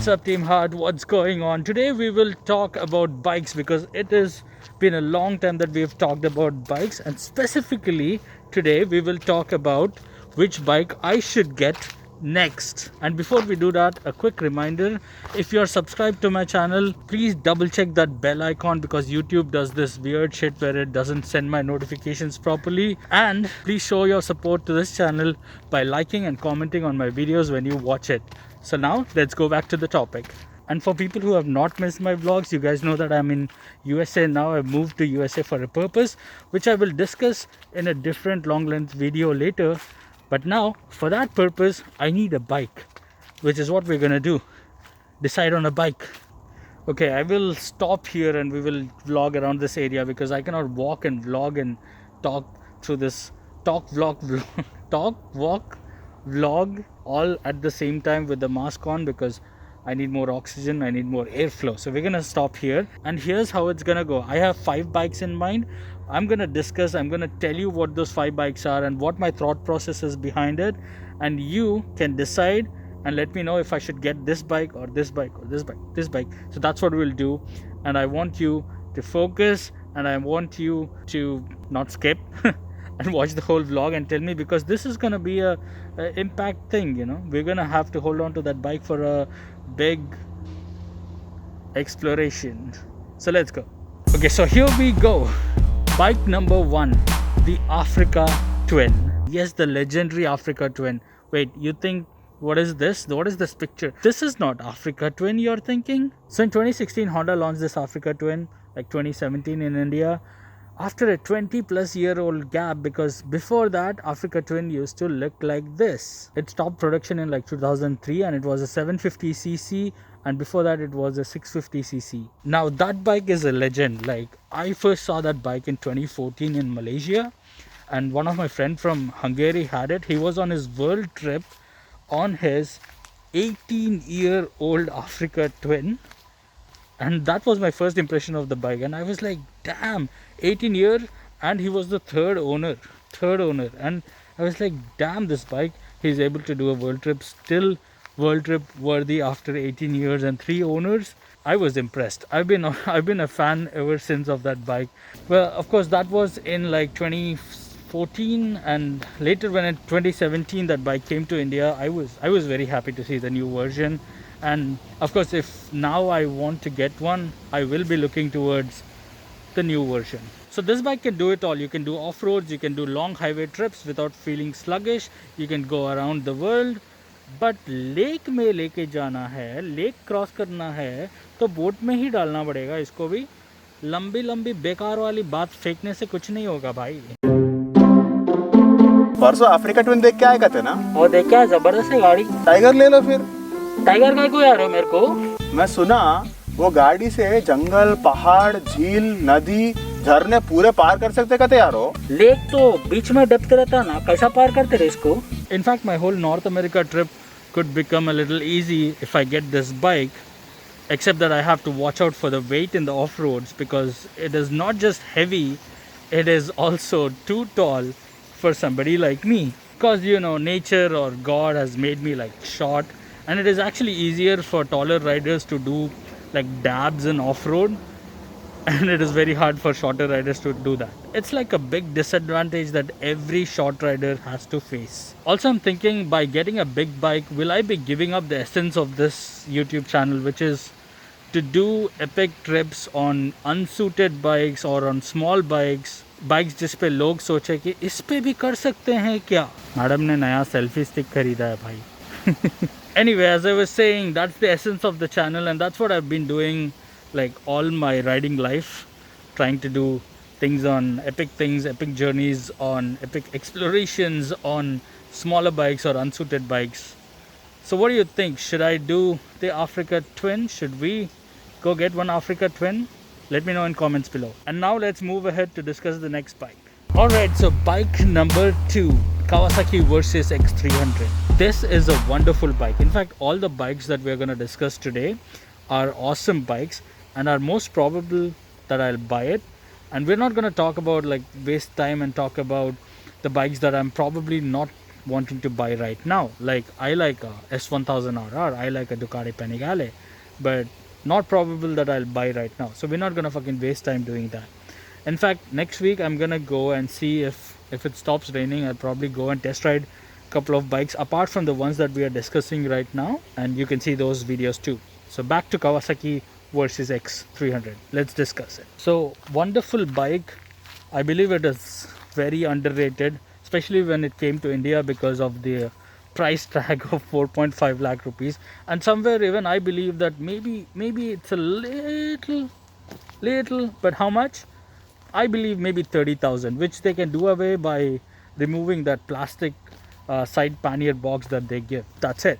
What's up, Team Heart? What's going on? Today we will talk about bikes because it has been a long time that we have talked about bikes, and specifically today we will talk about which bike I should get next. And before we do that, a quick reminder, if you're subscribed to my channel, please double check that bell icon because YouTube does this weird shit where it doesn't send my notifications properly. And please show your support to this channel by liking and commenting on my videos when you watch it. So now let's go back to the topic. And for people who have not missed my vlogs, you guys know that I'm in USA now. I've moved to USA for a purpose, which I will discuss in a different long length video later. But now, for that purpose, I need a bike, which is what we're gonna do. Decide on a bike. Okay, I will stop here and we will vlog around this area because I cannot walk and vlog and talk through this talk, walk, vlog all at the same time with the mask on because I need more oxygen, I need more airflow. So we're gonna stop here, and here's how it's gonna go. I have 5 bikes in mind. I'm gonna discuss, I'm gonna tell you what those 5 bikes are and what my thought process is behind it, and you can decide and let me know if I should get this bike or this bike or this bike. So that's what we'll do, and I want you to focus and I want you to not skip and watch the whole vlog and tell me, because this is gonna be a impact thing, you know. We're gonna have to hold on to that bike for a big exploration. So let's go. Okay, so here we go. Bike number 1, the Africa Twin. Yes, the legendary Africa Twin. Wait, you think, what is this? What is this picture? This is not Africa Twin, you're thinking? So in 2016, Honda launched this Africa Twin, like 2017 in India, after a 20-plus-year-old gap, because before that Africa Twin used to look like this. It stopped production in like 2003 and it was a 750cc, and before that it was a 650cc. Now that bike is a legend. Like, I first saw that bike in 2014 in Malaysia, and one of my friends from Hungary had it. He was on his world trip on his 18-year-old Africa Twin, and that was my first impression of the bike. And I was like, damn, 18 years, and he was the third owner, and I was like, damn, this bike, he's able to do a world trip, still world trip worthy after 18 years and 3 owners. I was impressed. I've been a fan ever since of that bike. Well, of course, that was in like 2014, and later when in 2017 that bike came to India, I was very happy to see the new version. And of course, if now I want to get one, I will be looking towards the new version. So this bike can do it all. You can do off-roads, you can do long highway trips without feeling sluggish, you can go around the world. But lake में लेके जाना है, lake cross करना है, तो boat में ही डालना पड़ेगा इसको भी. लंबी लंबी बेकार वाली बात फेंकने से कुछ नहीं होगा भाई. परसों अफ्रीका ट्विन देख के आए कहते ना? वो देख क्या जबरदस्त है गाड़ी. टाइगर ले लो फिर. टाइगर का को यार हो मेरे को. मैं सुना वो गाड़ी से जंगल, पहाड़, झील, नदी, झरने पूरे पार कर सकते कहते यार हो. लेक तो बीच में डूबते रहता ना, कैसा पार करते रहे इसको. In fact, my whole North America trip could become a little easy if I get this bike, except that I have to watch out for the weight in the off-roads, because it is not just heavy, it is also too tall for somebody like me. Because, you know, nature or God has made me like short, and it is actually easier for taller riders to do like dabs in off-road, and it is very hard for shorter riders to do that. It's like a big disadvantage that every short rider has to face. Also, I'm thinking, by getting a big bike, will I be giving up the essence of this YouTube channel, which is to do epic trips on unsuited bikes or on small bikes जिस पे लोग सोचे कि इस पे भी कर सकते हैं क्या. मैडम ने नया सेल्फी स्टिक खरीदा है भाई. Anyway, as I was saying, that's the essence of the channel, and that's what I've been doing like all my riding life, trying to do things on epic things, epic journeys, on epic explorations on smaller bikes or unsuited bikes. So what do you think? Should I do the Africa Twin? Should we go get one Africa Twin? Let me know in comments below. And now let's move ahead to discuss the next bike. Alright, so bike number 2, Kawasaki Versys X 300. This is a wonderful bike. In fact, all the bikes that we're going to discuss today are awesome bikes, and are most probable that I'll buy it. And we're not going to talk about like waste time and talk about the bikes that I'm probably not wanting to buy right now. Like I like a S1000RR, I like a Ducati Panigale, but not probable that I'll buy right now. So we're not gonna fucking waste time doing that. In fact, next week I'm gonna go and see if it stops raining. I'll probably go and test ride a couple of bikes apart from the ones that we are discussing right now, and you can see those videos too. So back to Kawasaki Versys X 300. Let's discuss it. So wonderful bike. I believe it is very underrated, especially when it came to India because of the price tag of 4.5 lakh rupees. And somewhere even I believe that maybe it's a little, but how much? I believe maybe 30,000, which they can do away by removing that plastic side pannier box that they give. That's it.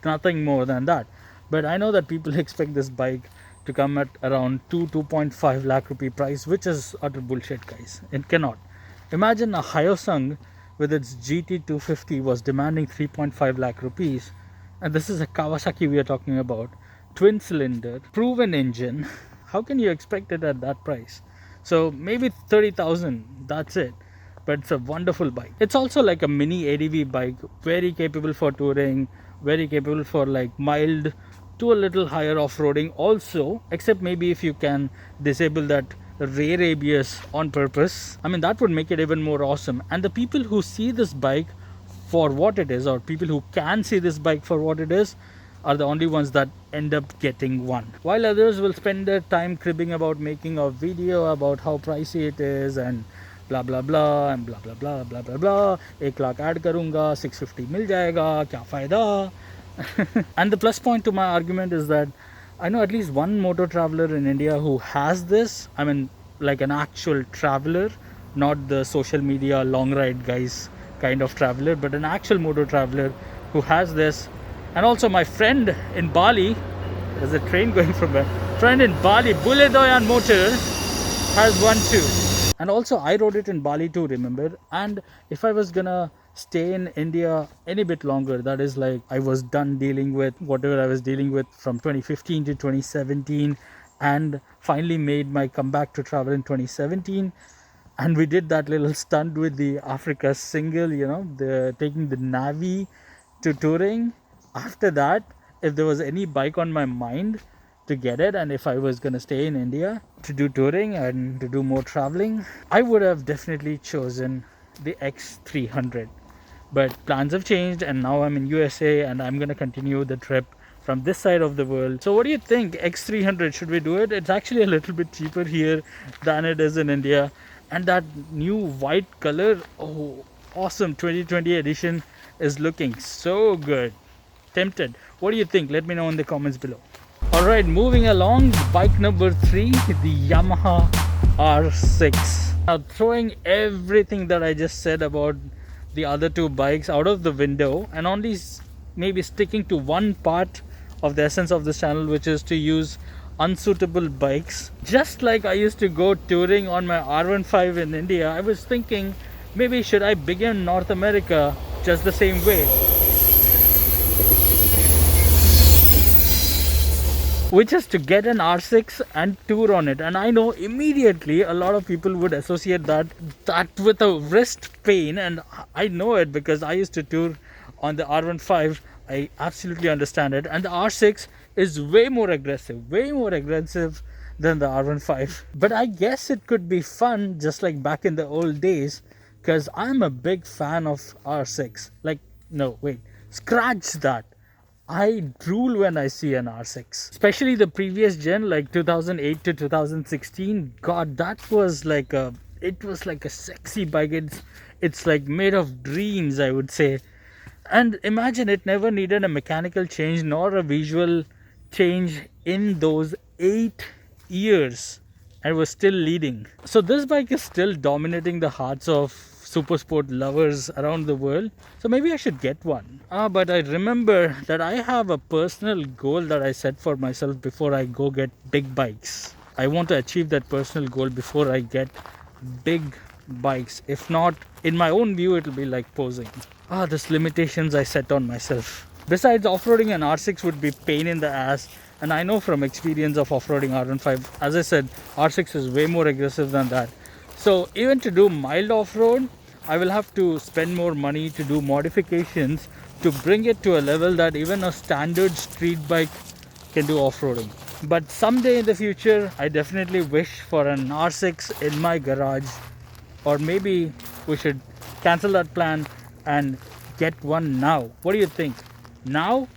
Nothing more than that. But I know that people expect this bike to come at around 2.5 lakh rupee price, which is utter bullshit, guys. It cannot. Imagine a Hyosung with its GT250 was demanding 3.5 lakh rupees, and this is a Kawasaki we are talking about, twin cylinder, proven engine. How can you expect it at that price? So maybe 30,000, that's it. But it's a wonderful bike. It's also like a mini ADV bike, very capable for touring, very capable for like mild to a little higher off-roading also, except maybe if you can disable that rear ABS on purpose. I mean, that would make it even more awesome. And the people who see this bike for what it is, or people who can see this bike for what it is, are the only ones that end up getting one, while others will spend their time cribbing about making a video about how pricey it is and blah blah blah and blah blah blah blah blah blah. 1 lakh add karunga, 650 mil jayega, kya fayda. And the plus point to my argument is that I know at least one motor traveler in India who has this. I mean, like an actual traveler, not the social media long ride guys kind of traveler, but an actual motor traveler who has this. And also my friend in Bali, there's a train going from a friend in Bali, Buledoyan Motor, has one too. And also I rode it in Bali too, remember? And if I was gonna stay in India any bit longer, that is like I was done dealing with whatever I was dealing with from 2015 to 2017, and finally made my comeback to travel in 2017. And we did that little stunt with the Africa single, you know, the taking the Navi to touring. After that, if there was any bike on my mind to get it, and if I was gonna stay in India to do touring and to do more traveling, I would have definitely chosen the X 300. But plans have changed, and now I'm in USA and I'm gonna continue the trip from this side of the world. So what do you think? X 300, should we do it? It's actually a little bit cheaper here than it is in India, and that new white color, oh awesome, 2020 edition is looking so good. Tempted. What do you think? Let me know in the comments below. Alright, moving along, bike number 3, the Yamaha R6. Now throwing everything that I just said about the other two bikes out of the window, and only maybe sticking to one part of the essence of this channel, which is to use unsuitable bikes. Just like I used to go touring on my R15 in India, I was thinking maybe should I begin North America just the same way, which is to get an R6 and tour on it. And I know immediately a lot of people would associate that with a wrist pain, and I know it because I used to tour on the R15. I absolutely understand it. And the R6 is way more aggressive than the R15. But I guess it could be fun just like back in the old days, because I'm a big fan of R6. Like, no, wait, scratch that. I drool when I see an R6, especially the previous gen, like 2008 to 2016. God, that was like a sexy bike. It's like made of dreams, I would say. And imagine, it never needed a mechanical change nor a visual change in those 8 years, and was still leading. So this bike is still dominating the hearts of super sport lovers around the world. So maybe I should get one. But I remember that I have a personal goal that I set for myself before I go get big bikes. I want to achieve that personal goal before I get big bikes. If not, in my own view, it will be like posing. There's limitations I set on myself. Besides, off-roading an R6 would be pain in the ass, and I know from experience of off-roading R15, as I said, R6 is way more aggressive than that. So even to do mild off-road, I will have to spend more money to do modifications to bring it to a level that even a standard street bike can do off-roading. But someday in the future, I definitely wish for an R6 in my garage, or maybe we should cancel that plan and get one now. What do you think? Now,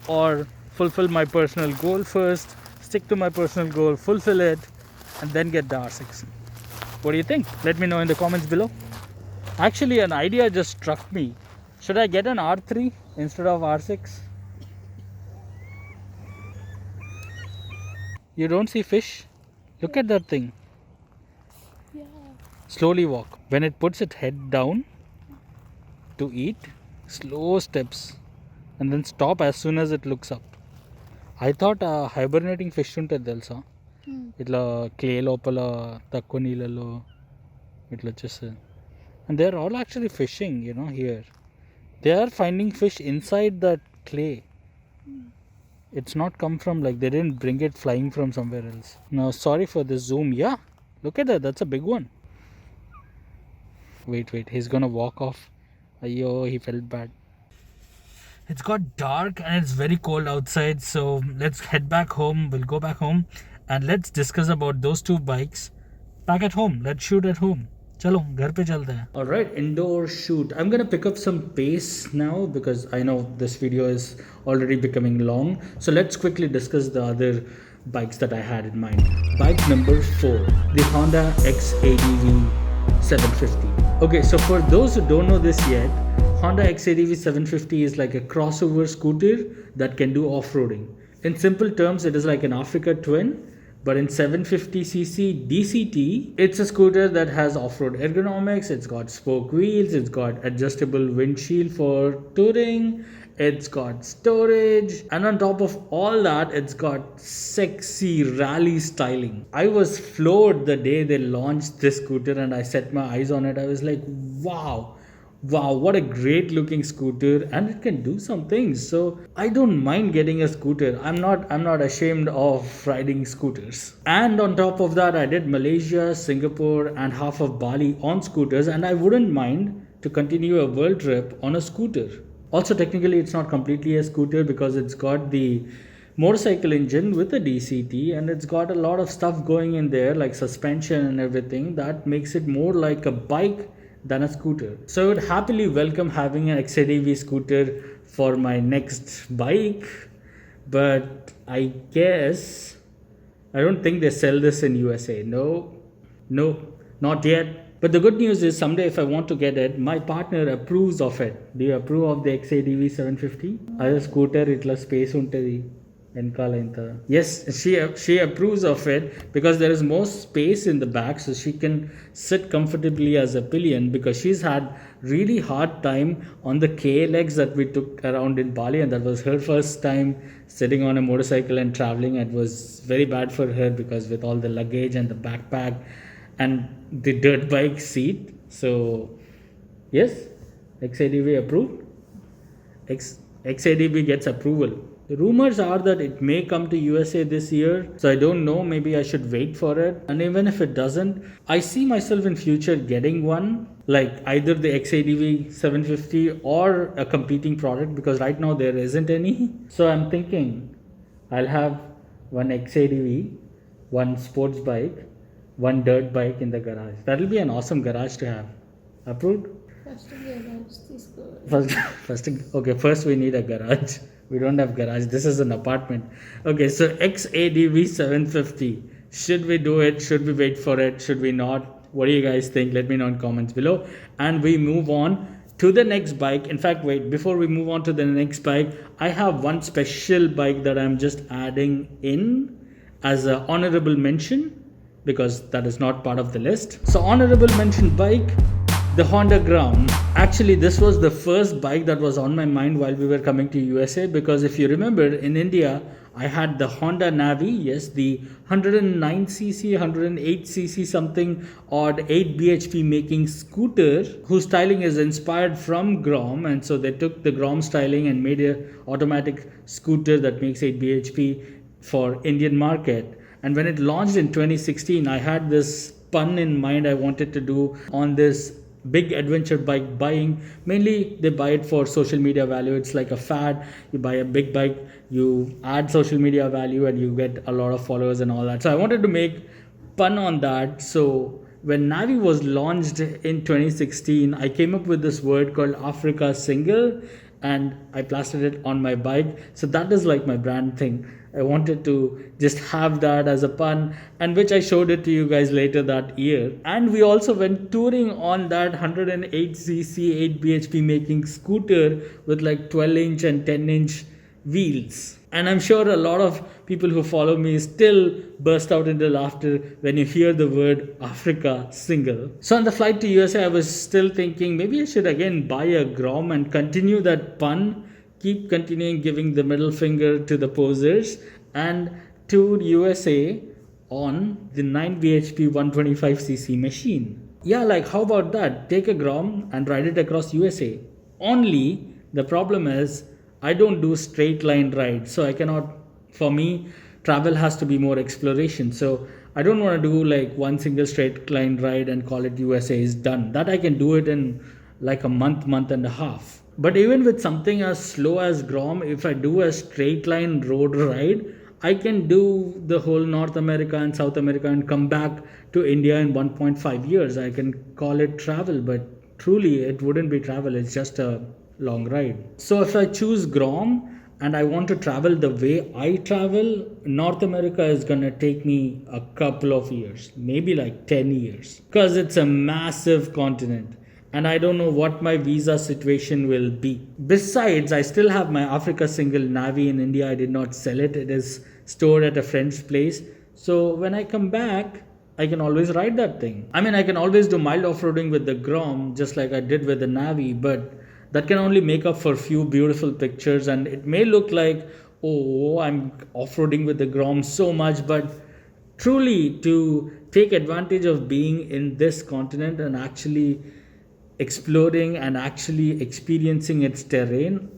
or fulfill my personal goal first, stick to my personal goal, fulfill it, and then get the R6? What do you think? Let me know in the comments below. Actually, an idea just struck me. Should I get an R3 instead of R6? You don't see fish? Look at that thing. Yeah. Slowly walk. When it puts its head down to eat, slow steps, and then stop as soon as it looks up. I thought hibernating fish ఉంటుంది తెలుసా, ఇట్లా clay లోపల తక్కువ నీళ్ళలో ఇట్లా వచ్చేస్తుంది. And they are all actually fishing, you know, here. They are finding fish inside that clay. It's not come from, like, they didn't bring it flying from somewhere else. Now, sorry for the zoom. Yeah, look at that. That's a big one. Wait. He's gonna walk off. Ayyo, he felt bad. It's got dark and it's very cold outside. So let's head back home. We'll go back home and let's discuss about those two bikes back at home. Let's shoot at home. Chalo, ghar pe chalte hain. All right, indoor shoot. I'm gonna pick up some pace now because I know this video is already becoming long. So let's quickly discuss the other bikes that I had in mind. Bike number 4, the Honda X ATV 750. Okay, so for those who don't know this yet, Honda X ATV 750 is like a crossover scooter that can do off-roading. In simple terms, it is like an Africa Twin. But in 750cc DCT, it's a scooter that has off-road ergonomics, it's got spoke wheels, it's got adjustable windshield for touring, it's got storage, and on top of all that, it's got sexy rally styling. I was floored the day they launched this scooter and I set my eyes on it. I was like, wow, what a great looking scooter, and it can do some things. So I don't mind getting a scooter. I'm not ashamed of riding scooters. And on top of that, I did Malaysia, Singapore and half of Bali on scooters, and I wouldn't mind to continue a world trip on a scooter. Also, technically it's not completely a scooter because it's got the motorcycle engine with a DCT, and it's got a lot of stuff going in there like suspension and everything that makes it more like a bike than a scooter. So I would happily welcome having an X ATV scooter for my next bike, but I guess I don't think they sell this in USA. No, not yet. But the good news is someday if I want to get it, my partner approves of it. Do you approve of the X ATV 750? As a scooter, itla space untadi. Yes, she approves of it because there is more space in the back, so she can sit comfortably as a pillion, because she's had really hard time on the K legs that we took around in Bali, and that was her first time sitting on a motorcycle and traveling. It was very bad for her because with all the luggage and the backpack and the dirt bike seat. So yes, XADV approved. XADV gets approval. The rumors are that it may come to USA this year, so I don't know, maybe I should wait for it. And even if it doesn't, I see myself in future getting one, like either the X ATV 750 or a competing product, because right now there isn't any. So I'm thinking I'll have one X ATV, one sports bike, one dirt bike in the garage. That'll be an awesome garage to have. Approved? First we need a garage. We don't have garage. This is an apartment. Okay, so X ATV 750. Should we do it? Should we wait for it? Should we not? What do you guys think? Let me know in comments below. And we move on to the next bike. In fact, wait, before we move on to the next bike, I have one special bike that I'm just adding in as an honorable mention, because that is not part of the list. So honorable mention bike, the Honda Grom. Actually, this was the first bike that was on my mind while we were coming to USA, because if you remember, in India, I had the Honda Navi, yes, the 109cc, 108cc something odd 8 bhp making scooter, whose styling is inspired from Grom, and so they took the Grom styling and made a automatic scooter that makes 8 bhp for Indian market. And when it launched in 2016, I had this pun in mind I wanted to do on this big adventure bike buying. Mainly they buy it for social media value. It's like a fad. You buy a big bike, you add social media value, and you get a lot of followers and all that. So I wanted to make pun on that. So when Navi was launched in 2016, I came up with this word called Africa Single, and I plastered it on my bike. So that is like my brand thing. I wanted to just have that as a pun, and which I showed it to you guys later that year. And we also went touring on that 108cc 8 bhp making scooter with like 12-inch and 10-inch wheels. And I'm sure a lot of people who follow me still burst out into laughter when you hear the word Africa Single. So on the flight to USA, I was still thinking maybe I should again buy a Grom and continue that pun, keep continuing giving the middle finger to the posers, and tour USA on the 9 bhp 125cc machine. Yeah, like how about that? Take a Grom and ride it across USA. Only the problem is I don't do straight line rides, so I cannot. For me, travel has to be more exploration. So I don't want to do like one single straight line ride and call it USA is done. That I can do it in like a month and a half. But even with something as slow as Grom, if I do a straight line road ride, I can do the whole North America and South America and come back to India in 1.5 years. I can call it travel, but truly it wouldn't be travel. It's just a long ride. So if I choose Grom and I want to travel the way I travel, North America is gonna take me a couple of years, maybe like 10 years, because it's a massive continent and I don't know what my visa situation will be. Besides, I still have my Africa Single Navi in India. I did not sell it. It is stored at a friend's place. So when I come back, I can always ride that thing. I mean, I can always do mild off-roading with the Grom, just like I did with the Navi, but that can only make up for a few beautiful pictures, and it may look like, oh, I'm off-roading with the Grom so much, but truly to take advantage of being in this continent and actually exploring and actually experiencing its terrain,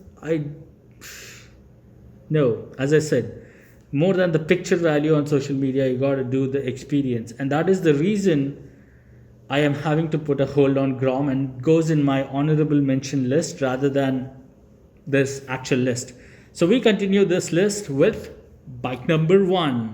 no, as I said, more than the picture value on social media, you got to do the experience. And that is the reason I am having to put a hold on Grom and goes in my honorable mention list rather than this actual list. So we continue this list with bike number 1,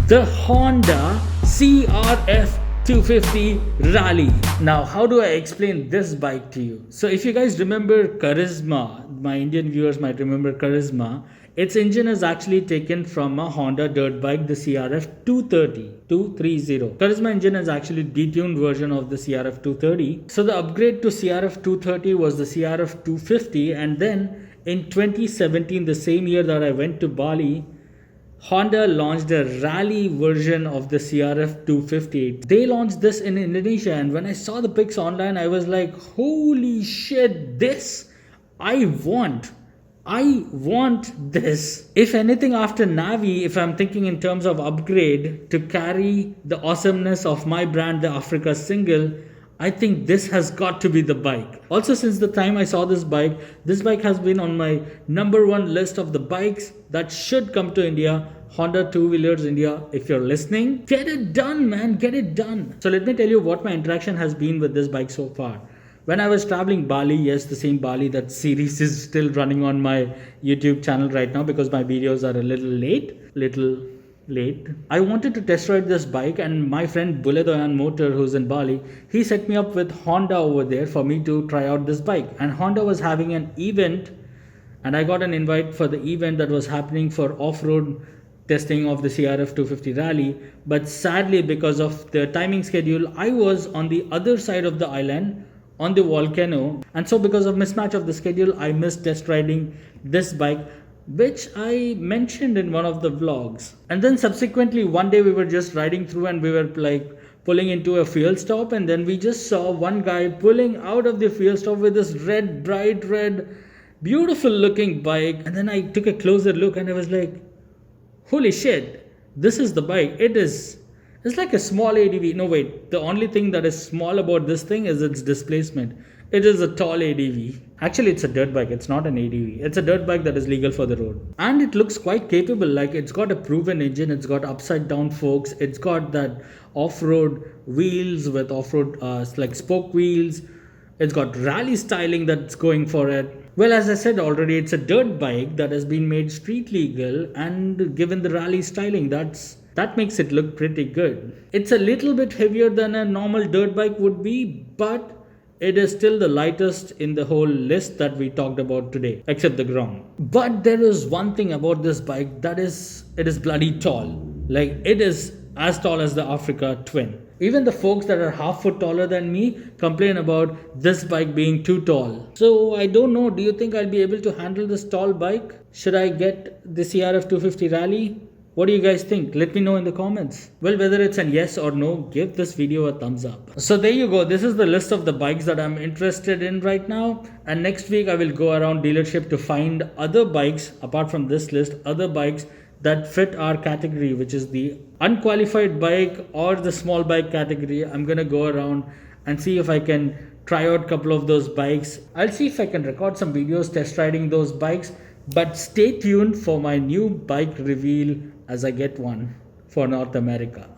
the Honda CRF 250 Rally. Now, how do I explain this bike to you? So if you guys remember Charisma, my Indian viewers might remember Charisma. Its engine is actually taken from a Honda dirt bike, the CRF 230. Charisma engine is actually detuned version of the CRF 230. So the upgrade to CRF 230 was the CRF 250, and then in 2017, the same year that I went to Bali, Honda launched a rally version of the CRF 250. They launched this in Indonesia, and when I saw the pics online, I was like, holy shit, this I want this. If anything, after Navi, if I'm thinking in terms of upgrade to carry the awesomeness of my brand, the Africa Single, I think this has got to be the bike. Also, since the time I saw this bike has been on my number 1 list of the bikes that should come to India. Honda Two-Wheelers India, if you're listening, get it done, man, get it done. So let me tell you what my interaction has been with this bike so far. When I was traveling Bali, yes, the same Bali, that series is still running on my YouTube channel right now because my videos are a little late. I wanted to test ride this bike, and my friend Bule Doyan Motor, who's in Bali, he set me up with Honda over there for me to try out this bike. And Honda was having an event, and I got an invite for the event that was happening for off-road testing of the CRF 250 Rally. But sadly, because of the timing schedule, I was on the other side of the island on the volcano, and so because of mismatch of the schedule, I missed test riding this bike, which I mentioned in one of the vlogs. And then subsequently one day we were just riding through and we were like pulling into a fuel stop, and then we just saw one guy pulling out of the fuel stop with this bright red, beautiful looking bike. And then I took a closer look and I was like, holy shit, this is the bike. It's like a small ADV. No, wait. The only thing that is small about this thing is its displacement. It is a tall ADV. Actually, it's a dirt bike. It's not an ADV. It's a dirt bike that is legal for the road. And it looks quite capable. Like, it's got a proven engine. It's got upside down forks. It's got that off-road wheels with off-road like spoke wheels. It's got rally styling that's going for it. Well, as I said already, it's a dirt bike that has been made street legal, and given the rally styling, that makes it look pretty good. It's a little bit heavier than a normal dirt bike would be, but it is still the lightest in the whole list that we talked about today, except the Grom. But there is one thing about this bike, that is, it is bloody tall. Like, it is as tall as the Africa Twin. Even the folks that are half foot taller than me complain about this bike being too tall. So I don't know, do you think I'll be able to handle this tall bike? Should I get the CRF 250 Rally? What do you guys think? Let me know in the comments. Well, whether it's a yes or no, give this video a thumbs up. So there you go. This is the list of the bikes that I'm interested in right now. And next week I will go around dealership to find other bikes, apart from this list, other bikes that fit our category, which is the unqualified bike or the small bike category. I'm gonna go around and see if I can try out a couple of those bikes. I'll see if I can record some videos test riding those bikes. But stay tuned for my new bike reveal as I get one for North America.